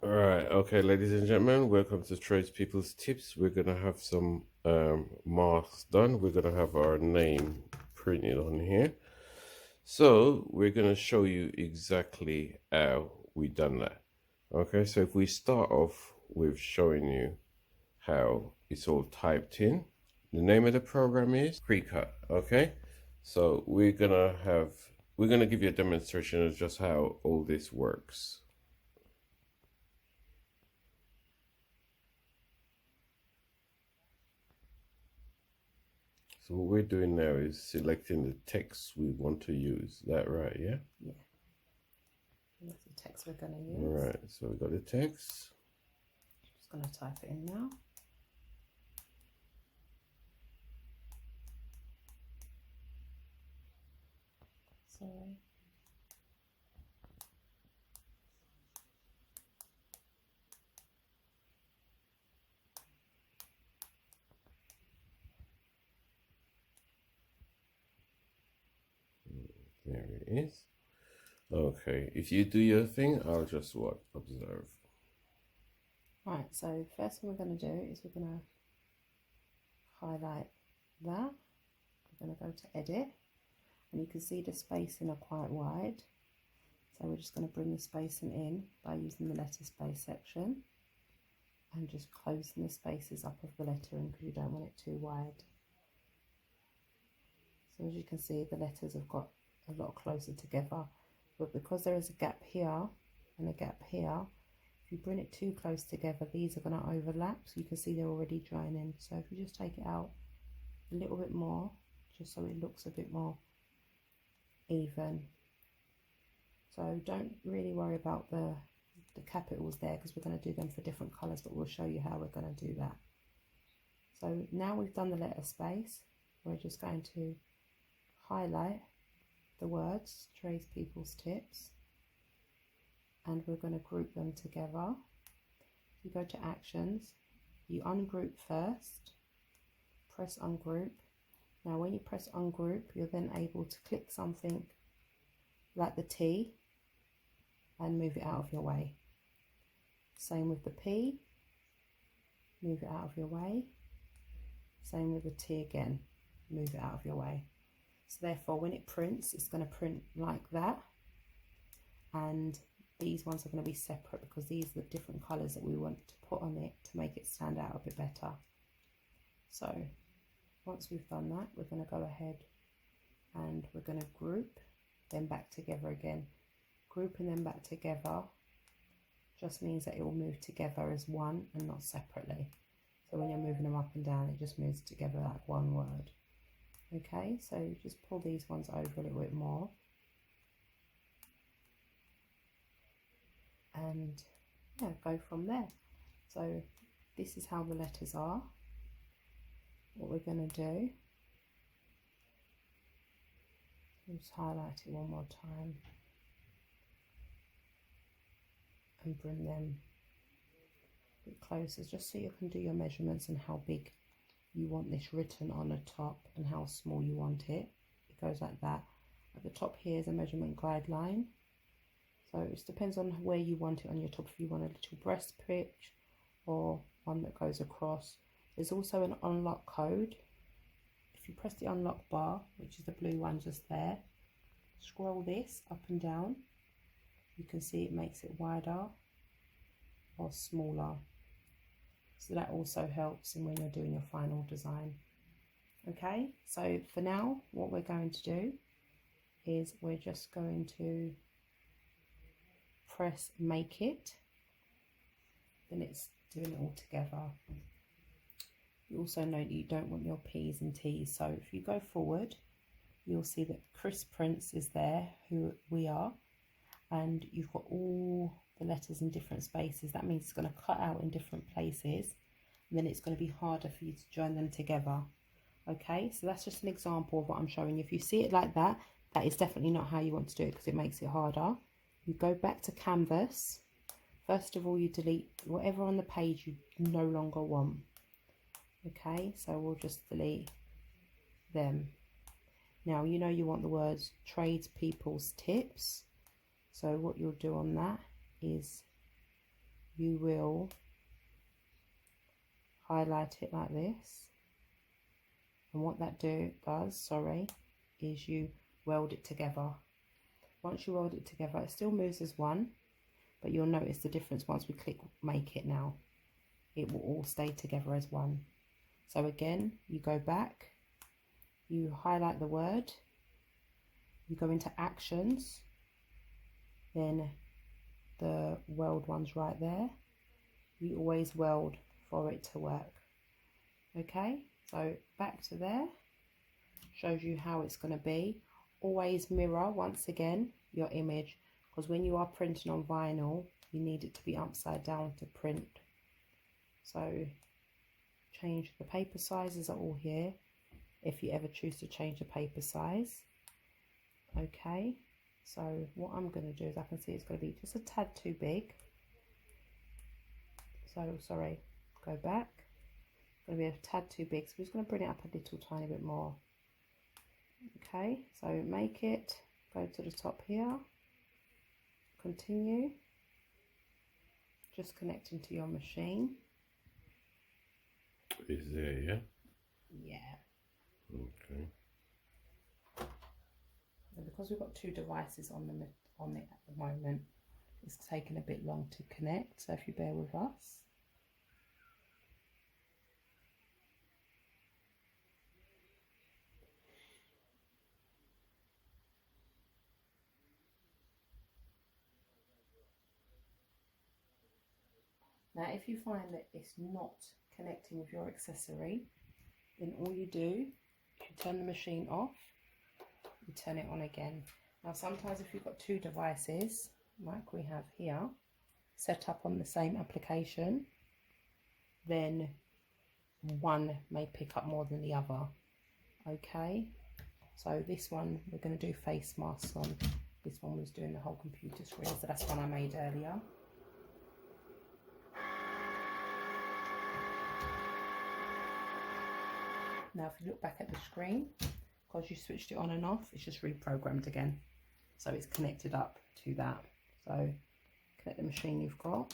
Right, okay, ladies and gentlemen, welcome to Tradespeople's Tips. We're gonna have some masks done. We're gonna have our name printed on here. So we're gonna show you exactly how we done that. Okay, so if we start off with showing you how it's all typed in, the name of the program is Precut. Okay, so we're gonna give you a demonstration of just how all this works. So what we're doing now is selecting the text we want to use. Is that right? Yeah. Yeah, that's the text we're going to use. All right. So we got the text. Just going to type it in now. Sorry. There it is. Okay. If you do your thing, I'll just what observe. Right. So first thing we're going to do is we're going to highlight that. We're going to go to edit, and you can see the spacing are quite wide. So we're just going to bring the spacing in by using the letter space section and just closing the spaces up of the lettering because you don't want it too wide. So as you can see, the letters have got a lot closer together, but because there is a gap here and a gap here, if you bring it too close together, these are going to overlap, so you can see they're already joining. So if you just take it out a little bit more, just so it looks a bit more even. So don't really worry about the capitals there, because we're going to do them for different colours, but we'll show you how we're going to do that. So now we've done the letter space, we're just going to highlight the words Tradespeople's Tips, and we're going to group them together. You go to actions, you ungroup first, press ungroup. Now when you press ungroup, you're then able to click something like the T and move it out of your way. Same with the P, move it out of your way. Same with the T again, move it out of your way. So therefore when it prints, it's going to print like that, and these ones are going to be separate because these are the different colours that we want to put on it to make it stand out a bit better. So once we've done that, we're going to go ahead and we're going to group them back together again. Grouping them back together just means that it will move together as one and not separately. So when you're moving them up and down, it just moves together like one word. Okay, so just pull these ones over a little bit more. And yeah, go from there. So this is how the letters are. What we're going to do, just highlight it one more time and bring them a bit closer, just so you can do your measurements and how big you want this written on the top and how small you want it. It goes like that. At the top here is a measurement guideline, so it just depends on where you want it on your top, if you want a little breast pitch or one that goes across. There's also an unlock code. If you press the unlock bar, which is the blue one just there, scroll this up and down, you can see it makes it wider or smaller. So that also helps in when you're doing your final design. Okay, so for now, what we're going to do is we're just going to press make it, then it's doing it all together. You also know that you don't want your P's and T's, so if you go forward, you'll see that Chris Prince is there, who we are, and you've got all the letters in different spaces. That means it's going to cut out in different places, and then it's going to be harder for you to join them together. Okay, so that's just an example of what I'm showing you. If you see it like that, that is definitely not how you want to do it, because it makes it harder. You go back to Canvas. First of all, you delete whatever on the page you no longer want. Okay, so we'll just delete them. Now you know you want the words Tradespeople's Tips, so what you'll do on that is you will highlight it like this, and what that does is you weld it together. Once you weld it together, it still moves as one, but you'll notice the difference once we click make it now. It will all stay together as one. So again, you go back, you highlight the word, you go into actions, then the weld one's right there. You always weld for it to work. Okay, so back to there, shows you how it's going to be. Always mirror, once again, your image, because when you are printing on vinyl, you need it to be upside down to print. So change the paper sizes are all here if you ever choose to change the paper size. Okay, so what I'm going to do is, I can see it's going to be just a tad too big. So sorry, go back. It's going to be a tad too big, so we're just going to bring it up a little tiny bit more. Okay, so make it, go to the top here, continue, just connecting to your machine. Is there, yeah? Yeah. Okay. And because we've got two devices on it at the moment, it's taken a bit long to connect, so if you bear with us. Now, if you find that it's not connecting with your accessory, then all you do, you turn the machine off, you turn it on again. Now, sometimes if you've got two devices, like we have here, set up on the same application, then one may pick up more than the other. Okay, so this one we're going to do face masks on. This one was doing the whole computer screen, so that's one I made earlier. Now if you look back at the screen, because you switched it on and off, it's just reprogrammed again. So it's connected up to that. So connect the machine you've got.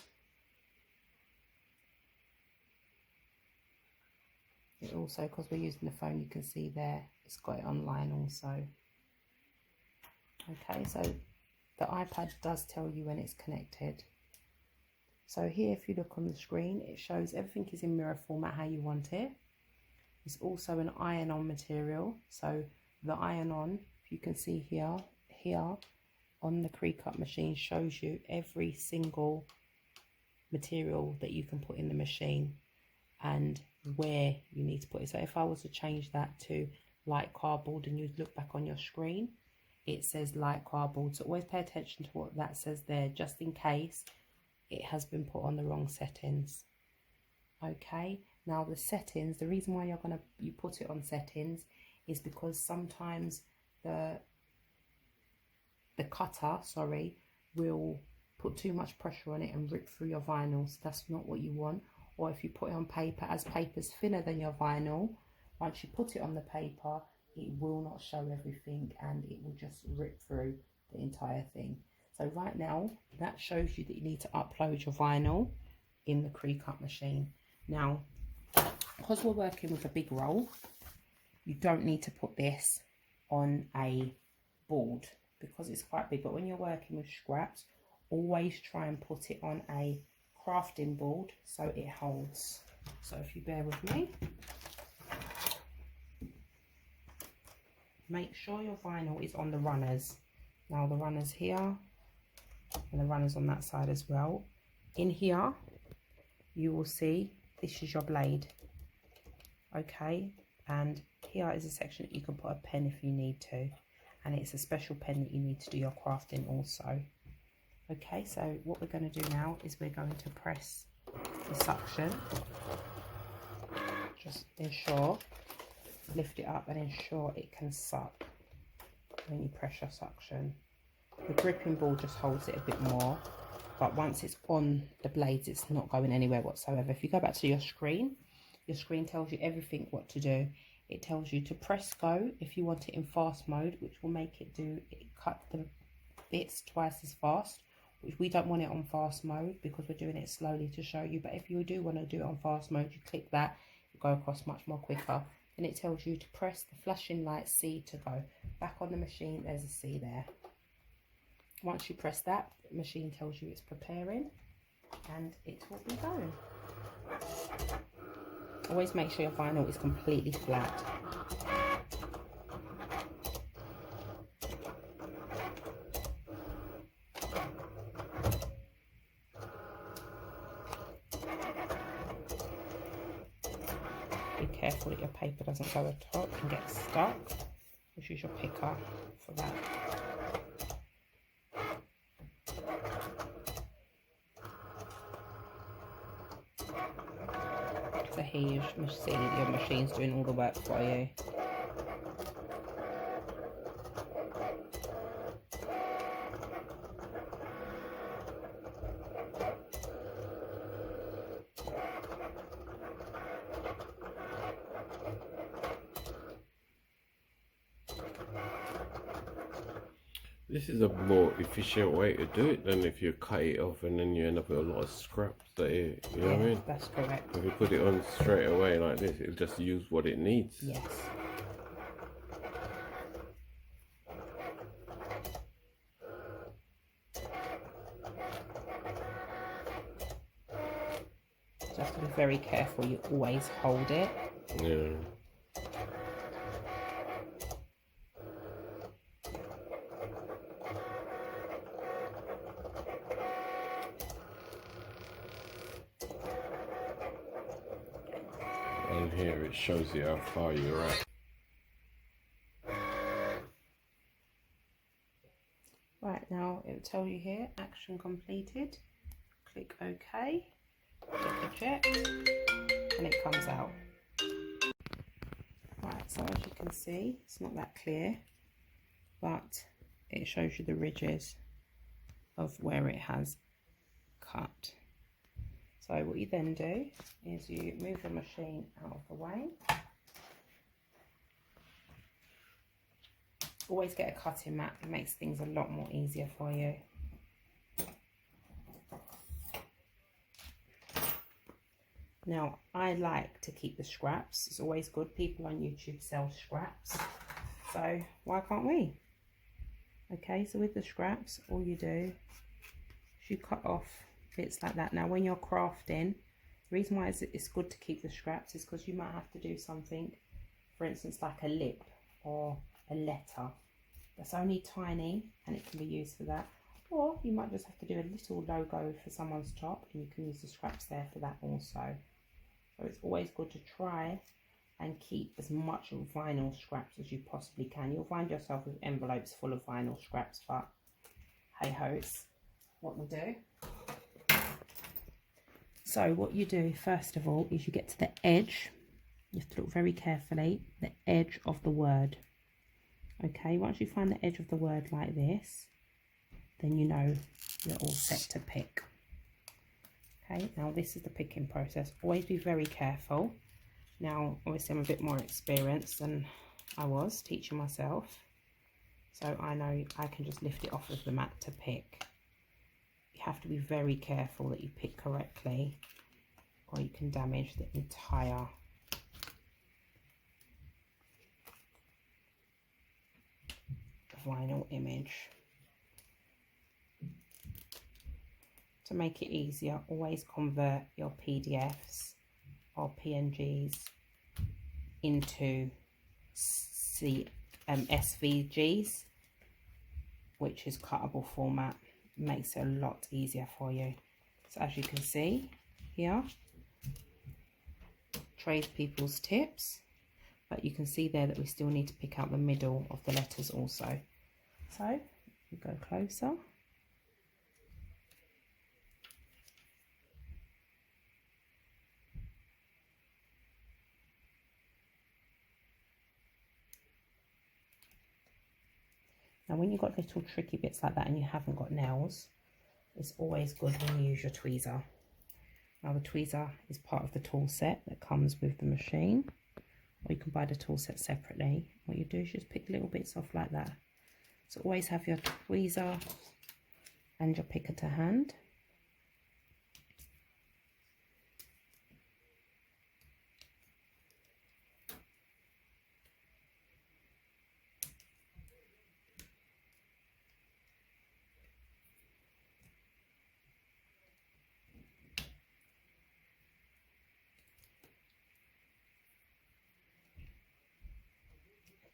It also, because we're using the phone, you can see there, it's got it online also. Okay, so the iPad does tell you when it's connected. So here, if you look on the screen, it shows everything is in mirror format how you want it. It's also an iron-on material. So the iron-on, if you can see here on the Cricut machine, shows you every single material that you can put in the machine and where you need to put it. So if I was to change that to light cardboard and you look back on your screen, it says light cardboard. So always pay attention to what that says there, just in case it has been put on the wrong settings. Okay, now the settings, the reason why you put it on settings is because sometimes the cutter, will put too much pressure on it and rip through your vinyl. So that's not what you want. Or if you put it on paper, as paper's thinner than your vinyl, once you put it on the paper, it will not show everything and it will just rip through the entire thing. So right now, that shows you that you need to upload your vinyl in the Cricut machine. Now, because we're working with a big roll, you don't need to put this on a board because it's quite big. But when you're working with scraps, always try and put it on a crafting board so it holds. So if you bear with me, make sure your vinyl is on the runners. Now the runners here and the runners on that side as well. In here, you will see this is your blade. Okay, and here is a section that you can put a pen if you need to, and it's a special pen that you need to do your crafting also. Okay, so what we're going to do now is we're going to press the suction. Just ensure, lift it up and ensure it can suck when you press your suction. The gripping ball just holds it a bit more, but once it's on the blades, it's not going anywhere whatsoever. If you go back to your screen tells you everything what to do. It tells you to press go if you want it in fast mode, which will make it cut the bits twice as fast, We don't want it on fast mode because we're doing it slowly to show you. But if you do want to do it on fast mode, you click that, you go across much more quicker. And it tells you to press the flashing light C to go. Back on the machine, there's a C there. Once you press that, the machine tells you it's preparing and it will be going. Always make sure your vinyl is completely flat. Be careful that your paper doesn't go atop and get stuck. Just use your picker for that. So here you see your machine's doing all the work for you. This is a more efficient way to do it than if you cut it off and then you end up with a lot of scraps that you know what I mean? That's correct. If you put it on straight away like this, it'll just use what it needs. Yes. Just to be very careful, you always hold it. Yeah. And here it shows you how far you're at. Right, now it will tell you here, action completed. Click OK, click eject, and it comes out. Right, so as you can see, it's not that clear, but it shows you the ridges of where it has cut. So what you then do is you move the machine out of the way. Always get a cutting mat, it makes things a lot more easier for you. Now, I like to keep the scraps. It's always good. People on YouTube sell scraps. So why can't we? Okay, so with the scraps, all you do is you cut off bits like that. Now, when you're crafting, the reason why it's good to keep the scraps is because you might have to do something, for instance, like a lip or a letter. That's only tiny and it can be used for that. Or you might just have to do a little logo for someone's top and you can use the scraps there for that also. So it's always good to try and keep as much vinyl scraps as you possibly can. You'll find yourself with envelopes full of vinyl scraps, but hey ho, it's what we do. So what you do first of all is you get to the edge. You have to look very carefully, the edge of the word. Okay, once you find the edge of the word like this, then you know you're all set to pick. Okay, now this is the picking process. Always be very careful. Now, obviously I'm a bit more experienced than I was teaching myself. So I know I can just lift it off of the mat to pick. You have to be very careful that you pick correctly or you can damage the entire vinyl image. To make it easier, always convert your PDFs or PNGs into SVGs, which is cuttable format. Makes it a lot easier for you. So as you can see here, tradespeople's tips, but you can see there that we still need to pick out the middle of the letters also. So we go closer. Now when you've got little tricky bits like that and you haven't got nails, it's always good when you use your tweezer. Now the tweezer is part of the tool set that comes with the machine, or you can buy the tool set separately. What you do is just pick little bits off like that. So always have your tweezer and your picker to hand.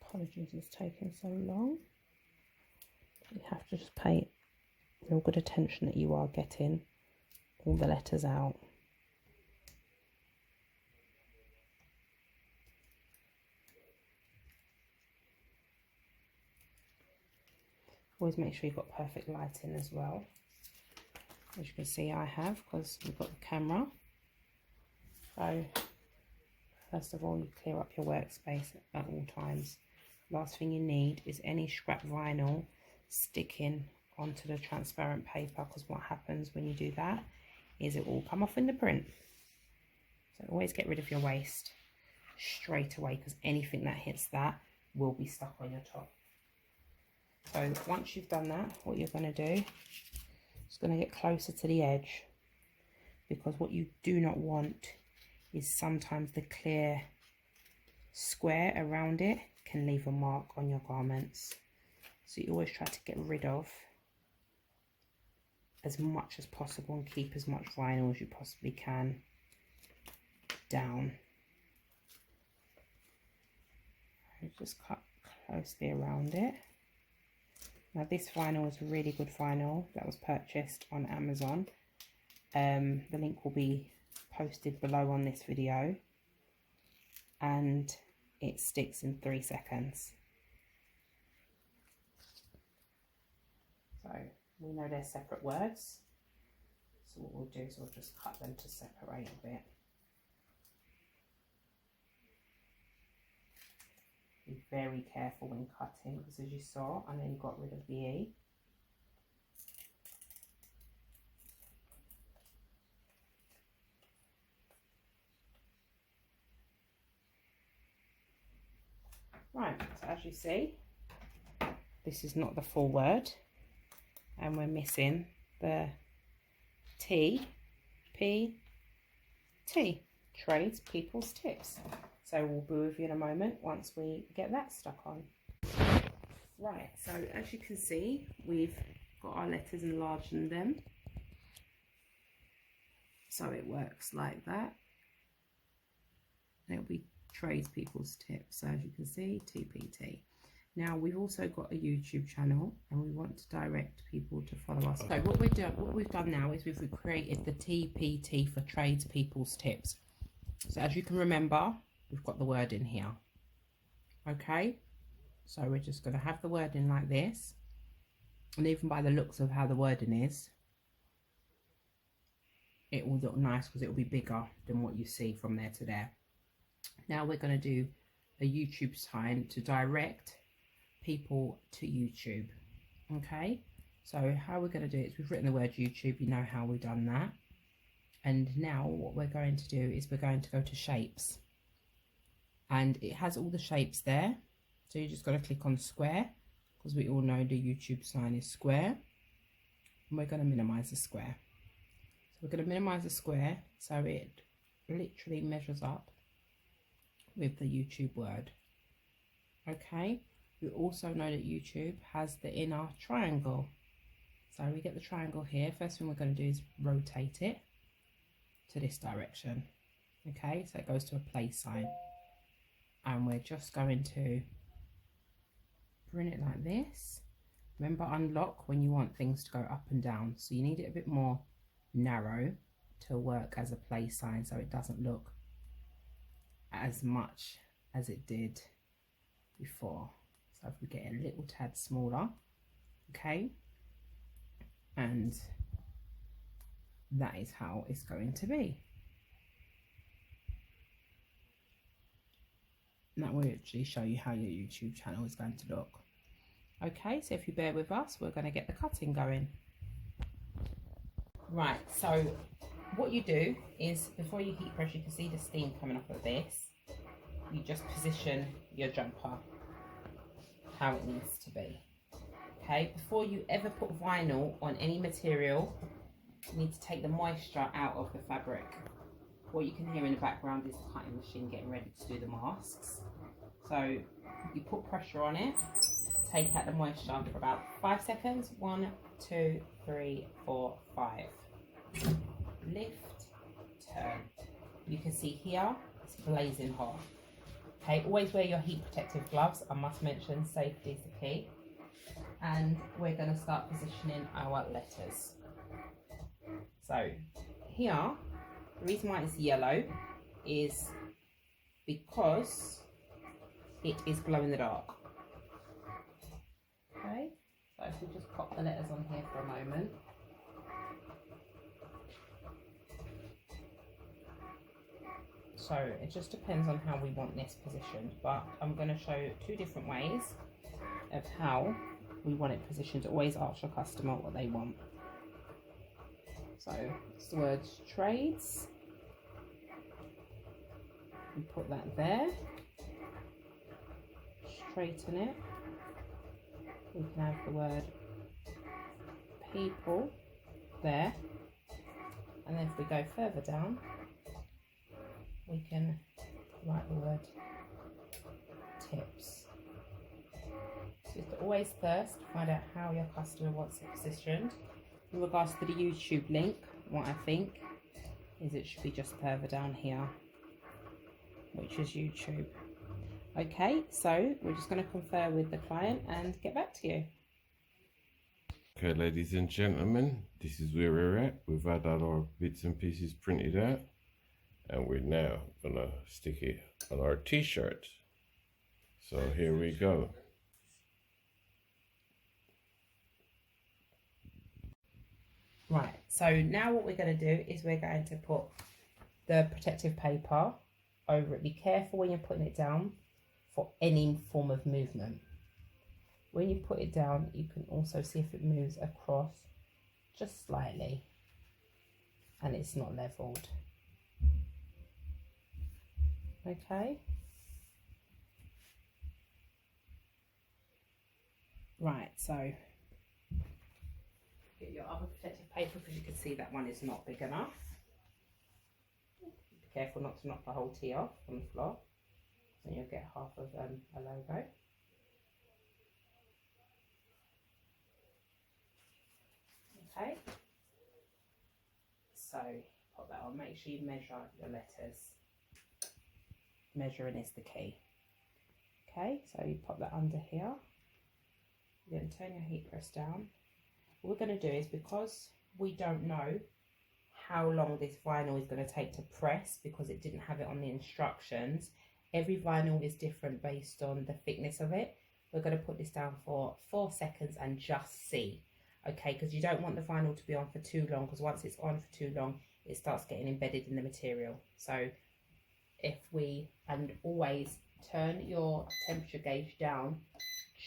Apologies it's taking so long. You have to just pay real good attention that you are getting all the letters out. Always make sure you've got perfect lighting as well. As you can see I have, because we've got the camera. So first of all, you clear up your workspace at all times. Last thing you need is any scrap vinyl sticking onto the transparent paper, because what happens when you do that is it will come off in the print. So always get rid of your waste straight away, because anything that hits that will be stuck on your top. So once you've done that, what you're going to do is going to get closer to the edge, because what you do not want is sometimes the clear square around it can leave a mark on your garments. So you always try to get rid of as much as possible and keep as much vinyl as you possibly can down. Just cut closely around it. Now this vinyl is really good vinyl that was purchased on Amazon. The link will be posted below on this video, and it sticks in 3 seconds. So we know they're separate words, so what we'll do is we'll just cut them to separate a bit. Be very careful when cutting, because as you saw, I then got rid of the E. Right, so as you see, this is not the full word, and we're missing the T, P, T, trades, people's tips. So we'll be with you in a moment once we get that stuck on. Right, so as you can see, we've got our letters enlarged in them. So it works like that. It'll be tradespeople's tips. So as you can see, TPT. Now we've also got a YouTube channel, and we want to direct people to follow us. So what we've done now is we've created the TPT for tradespeople's tips. So as you can remember, we've got the word in here. Okay, so we're just going to have the wording like this, and even by the looks of how the wording is, it will look nice because it will be bigger than what you see from there to there. Now we're going to do a YouTube sign to direct people to YouTube. Okay, so how we're going to do it is we've written the word YouTube, you know how we've done that. And now what we're going to do is we're going to go to shapes, and it has all the shapes there. So you're just going to click on square, because we all know the YouTube sign is square, and we're going to minimize the square. So we're going to minimize the square so it literally measures up with the YouTube word. Okay, we also know that YouTube has the inner triangle, so we get the triangle here. First thing we're going to do is rotate it to this direction. Okay, so it goes to a place sign, and we're just going to bring it like this. Remember, unlock when you want things to go up and down, so you need it a bit more narrow to work as a place sign, so it doesn't look as much as it did before. So if we get a little tad smaller, okay, and that is how it's going to be. And that will actually show you how your YouTube channel is going to look. Okay, so if you bear with us, we're going to get the cutting going. Right, so what you do is before you heat press, you can see the steam coming up of this. You just position your jumper how it needs to be. Okay, before you ever put vinyl on any material, you need to take the moisture out of the fabric. What you can hear in the background is the cutting machine getting ready to do the masks. So you put pressure on it, take out the moisture for about 5 seconds. 1, 2, 3, 4, 5. Lift, turn. You can see here, it's blazing hot. Okay, always wear your heat protective gloves. I must mention, safety is the key. And we're going to start positioning our letters. So here, the reason why it's yellow is because it is glow in the dark. Okay, so if we just pop the letters on here for a moment. So it just depends on how we want this positioned, but I'm going to show you 2 different ways of how we want it positioned. Always ask your customer what they want. So it's the word trades. We put that there. Straighten it. We can have the word people there. And then if we go further down, we can write the word tips. So to always first find out how your customer wants it positioned. In regards to the YouTube link, what I think is it should be just further down here, which is YouTube. Okay, so we're just going to confer with the client and get back to you. Okay, ladies and gentlemen, this is where we're at. We've had all our bits and pieces printed out, and we're now gonna stick it on our t-shirt. So here we go. Right, so now what we're going to do is we're going to put the protective paper over it. Be careful when you're putting it down for any form of movement. When you put it down, you can also see if it moves across just slightly and it's not leveled. Okay. Right, so get your other protective paper because you can see that one is not big enough. Be careful not to knock the whole T off on the floor, so you'll get half of a logo. Okay, so put that on. Make sure you measure your letters. Measuring is the key. Okay, so you pop that under here. You're going to turn your heat press down. What we're going to do is, because we don't know how long this vinyl is going to take to press because it didn't have it on the instructions, every vinyl is different based on the thickness of it. We're going to put this down for 4 seconds and just see. Okay, because you don't want the vinyl to be on for too long, because once it's on for too long, it starts getting embedded in the material. So if we, and always turn your temperature gauge down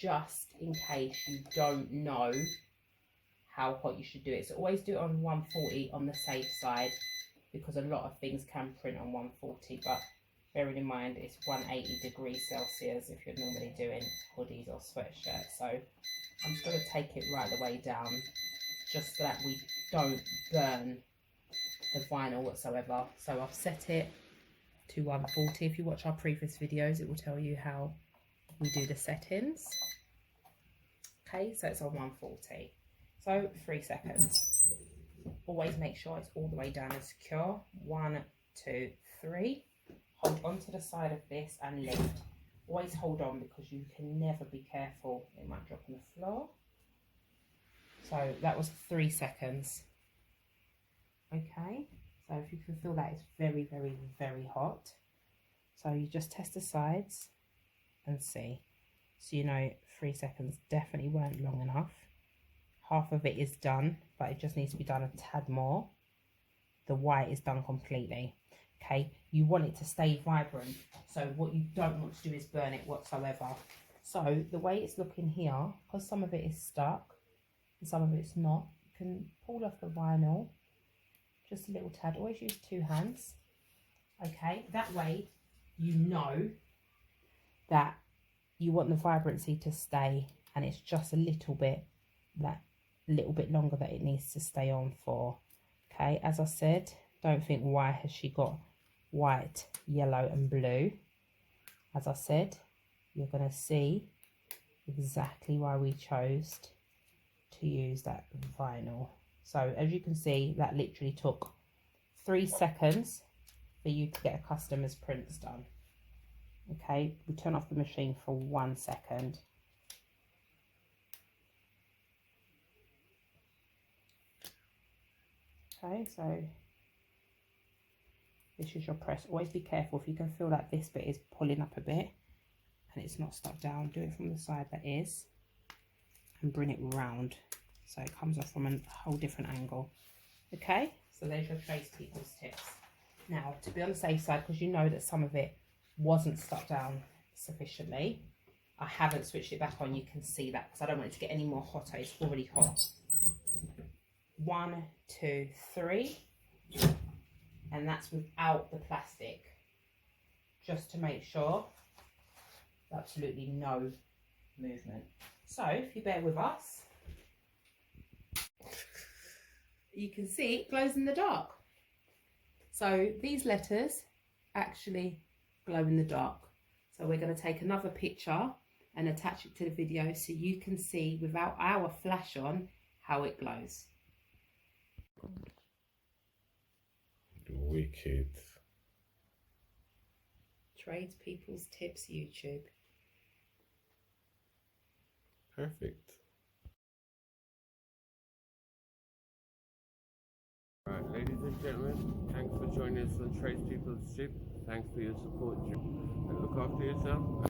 just in case you don't know how hot you should do it. So always do it on 140 on the safe side, because a lot of things can print on 140, but bearing in mind it's 180 degrees Celsius if you're normally doing hoodies or sweatshirts. So I'm just going to take it right the way down, just so that we don't burn the vinyl whatsoever. So I've set it to 140. If you watch our previous videos, it will tell you how we do the settings. Okay, so it's on 140. So 3 seconds. Always make sure it's all the way down and secure. 1, 2, 3. Hold on to the side of this and lift. Always hold on, because you can never be careful. It might drop on the floor. So that was 3 seconds. Okay, so if you can feel that, it's very, very, very hot. So you just test the sides and see. So you know 3 seconds definitely weren't long enough. Half of it is done, but it just needs to be done a tad more. The white is done completely. Okay, you want it to stay vibrant, so what you don't want to do is burn it whatsoever. So the way it's looking here, because some of it is stuck and some of it's not, you can pull off the vinyl just a little tad. Always use 2 hands. Okay, that way you know that you want the vibrancy to stay and it's just a little bit, that little bit longer that it needs to stay on for. Okay, as I said, don't think why has she got white, yellow and blue. As I said, you're going to see exactly why we chose to use that vinyl. So as you can see, that literally took 3 seconds for you to get a customer's prints done. Okay, we turn off the machine for 1 second. Okay, so this is your press. Always be careful if you can feel that this bit is pulling up a bit and it's not stuck down. Do it from the side that is and bring it round so it comes off from a whole different angle. Okay, so there's your tradespeople's tips. Now, to be on the safe side, because you know that some of it wasn't stuck down sufficiently, I haven't switched it back on. You can see that because I don't want it to get any more hotter. It's already hot. 1, 2, 3, and that's without the plastic, just to make sure absolutely no movement. So if you bear with us, you can see it glows in the dark. So these letters actually glow in the dark. So we're going to take another picture and attach it to the video so you can see without our flash on how it glows. Wicked. Tradespeople's Tips YouTube. Perfect. Right, ladies and gentlemen, thanks for joining us on Tradespeople's Tip. Thanks for your support, and look after yourself.